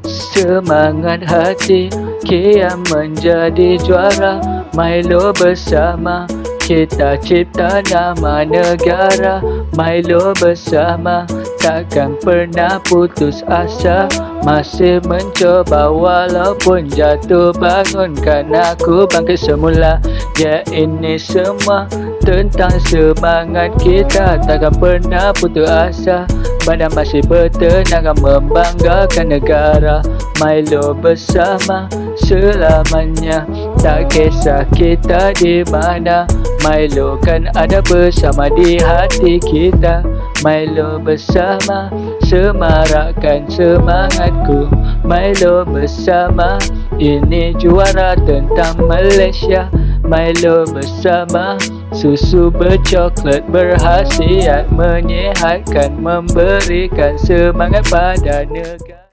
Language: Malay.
Semangat hati kian menjadi juara, Milo bersama kita cipta nama negara. Milo bersama takkan pernah putus asa, masih mencoba walaupun jatuh, bangunkan aku bangkit semula. Ya, ini semua tentang semangat kita, takkan pernah putus asa, badan masih bertenaga membanggakan negara. Milo bersama selamanya, tak kisah kita di mana, Milo kan ada bersama di hati kita. Milo bersama semarakkan semangatku. Milo bersama, ini juara tentang Malaysia. Milo bersama, susu bercoklat berkhasiat menyihatkan, memberikan semangat pada negara.